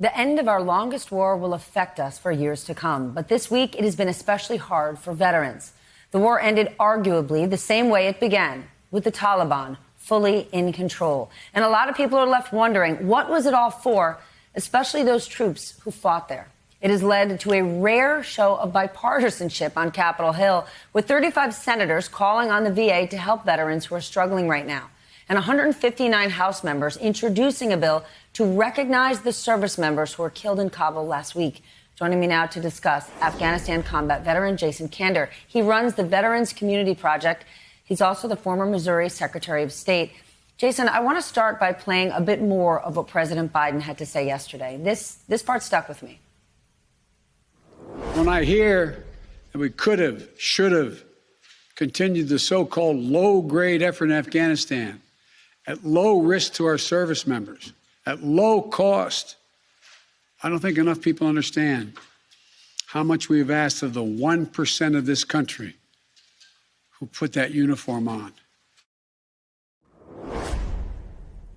The end of our longest war will affect us for years to come. But this week, it has been especially hard for veterans. The war ended arguably the same way it began, with the Taliban fully in control. And a lot of people are left wondering, what was it all for, especially those troops who fought there? It has led to a rare show of bipartisanship on Capitol Hill, with 35 senators calling on the VA to help veterans who are struggling right now, and 159 House members introducing a bill to recognize the service members who were killed in Kabul last week. Joining me now to discuss Afghanistan combat veteran Jason Kander. He runs the Veterans Community Project. He's also the former Missouri Secretary of State. Jason, I want to start by playing a bit more of what President Biden had to say yesterday. This part stuck with me. When I hear that we could have, should have continued the so-called low-grade effort in Afghanistan at low risk to our service members, at low cost, I don't think enough people understand how much we've asked of the 1% of this country who put that uniform on.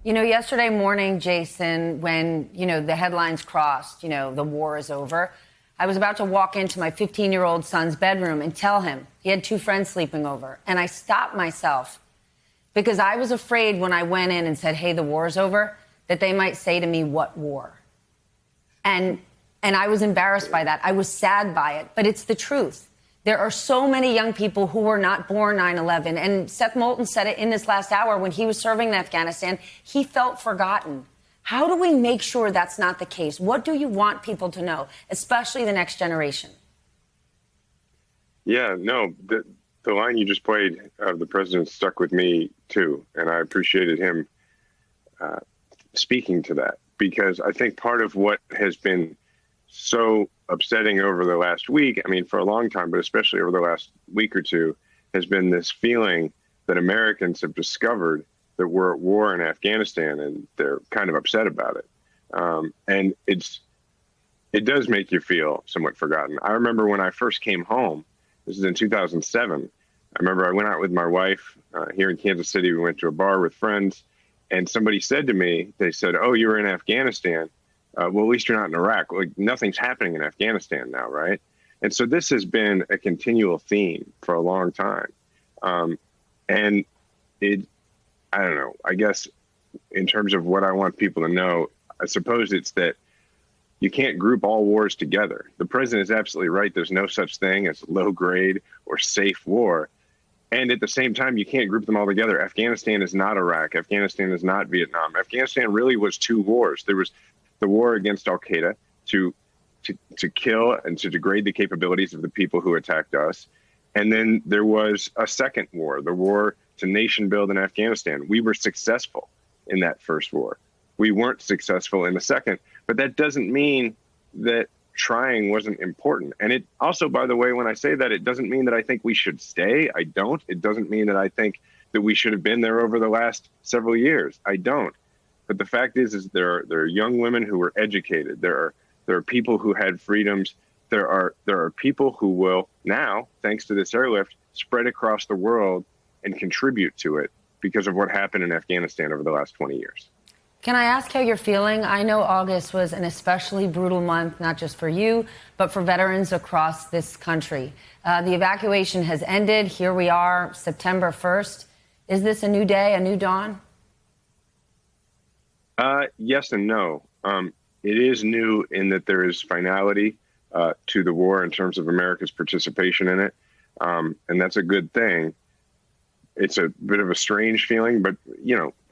You know, yesterday morning, Jason, when, the headlines crossed, the war is over, I was about to walk into my 15-year-old son's bedroom and tell him he had two friends sleeping over. And I stopped myself because I was afraid when I went in and said, hey, the war's over, that they might say to me, what war? And I was embarrassed by that. I was sad by it, but it's the truth. There are so many young people who were not born 9/11. And Seth Moulton said it in this last hour when he was serving in Afghanistan. He felt forgotten. How do we make sure that's not the case? What do you want people to know, especially the next generation? Yeah, no, the line you just played of the president stuck with me, too. And I appreciated him speaking to that, because I think part of what has been so upsetting over the last week, I mean, for a long time, but especially over the last week or two, has been this feeling that Americans have discovered that we're at war in Afghanistan, and they're kind of upset about it. And it does make you feel somewhat forgotten. I remember when I first came home, this is in 2007, I remember I went out with my wife here in Kansas City. We went to a bar with friends, and somebody said to me, they said, oh, you were in Afghanistan. Well, at least you're not in Iraq. Like, nothing's happening in Afghanistan now, right? And so this has been a continual theme for a long time. And I don't know, I guess in terms of what I want people to know, I suppose it's that you can't group all wars together. The president is absolutely right. There's no such thing as low grade or safe war. And at the same time, you can't group them all together. Afghanistan is not Iraq. Afghanistan is not Vietnam. Afghanistan really was two wars. There was the war against al-Qaeda to kill and to degrade the capabilities of the people who attacked us. And then there was a second war, the war to nation build in Afghanistan. We were successful in that first war. We weren't successful in the second, but that doesn't mean that trying wasn't important. And it also, by the way, when I say that, it doesn't mean that I think we should stay. I don't. It doesn't mean that I think that we should have been there over the last several years. I don't. But the fact is there are young women who were educated. There are people who had freedoms. There are people who will now, thanks to this airlift, spread across the world and contribute to it because of what happened in Afghanistan over the last 20 years. Can I ask how you're feeling? I know August was an especially brutal month, not just for you, but for veterans across this country. The evacuation has ended. Here we are, September 1st. Is this a new day, a new dawn? Yes and no. It is new in that there is finality to the war in terms of America's participation in it. And that's a good thing. It's a bit of a strange feeling, but,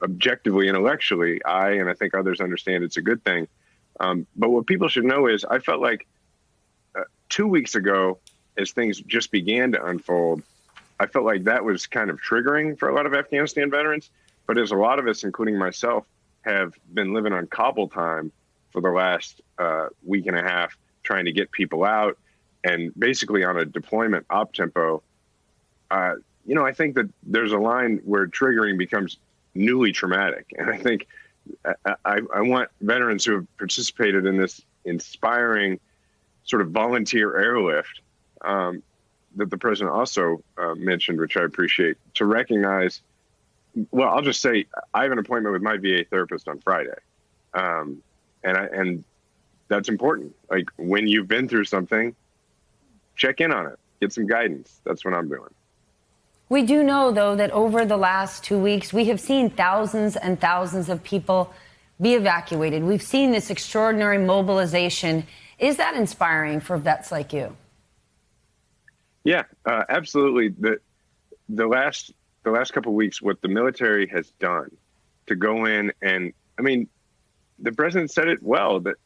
objectively, intellectually, and I think others understand it's a good thing. But what people should know is I felt like 2 weeks ago, as things just began to unfold, I felt like that was kind of triggering for a lot of Afghanistan veterans. But as a lot of us, including myself, have been living on Kabul time for the last week and a half, trying to get people out and basically on a deployment op tempo, I think that there's a line where triggering becomes newly traumatic. And I think I want veterans who have participated in this inspiring sort of volunteer airlift that the president also mentioned, which I appreciate, to recognize. Well, I'll just say I have an appointment with my VA therapist on Friday. And that's important. Like when you've been through something, check in on it, get some guidance. That's what I'm doing. We do know, though, that over the last 2 weeks, we have seen thousands and thousands of people be evacuated. We've seen this extraordinary mobilization. Is that inspiring for vets like you? Yeah, absolutely. The last couple of weeks, what the military has done to go in and, I mean, the president said it well, that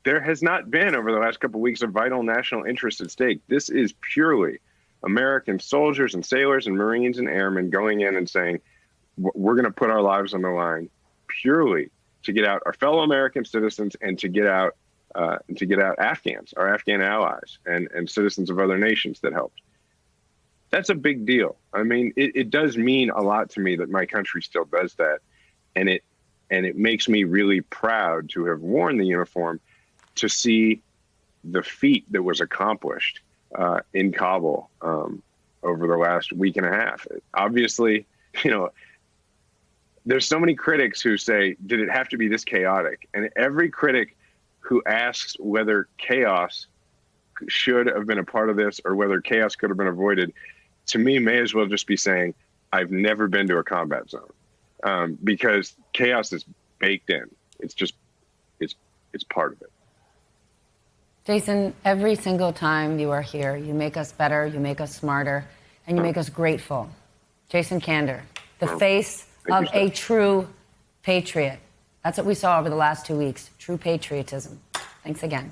there has not been over the last couple of weeks a vital national interest at stake. This is purely American soldiers and sailors and Marines and airmen going in and saying, we're going to put our lives on the line purely to get out our fellow American citizens and to get out Afghans, our Afghan allies and citizens of other nations that helped. That's a big deal. I mean, it does mean a lot to me that my country still does that. And it makes me really proud to have worn the uniform, to see the feat that was accomplished in Kabul over the last week and a half. Obviously, there's so many critics who say, did it have to be this chaotic? And every critic who asks whether chaos should have been a part of this or whether chaos could have been avoided, to me, may as well just be saying, I've never been to a combat zone, because chaos is baked in. It's part of it. Jason, every single time you are here, you make us better, you make us smarter, and you make us grateful. Jason Kander, the face of a true patriot. That's what we saw over the last 2 weeks, true patriotism. Thanks again.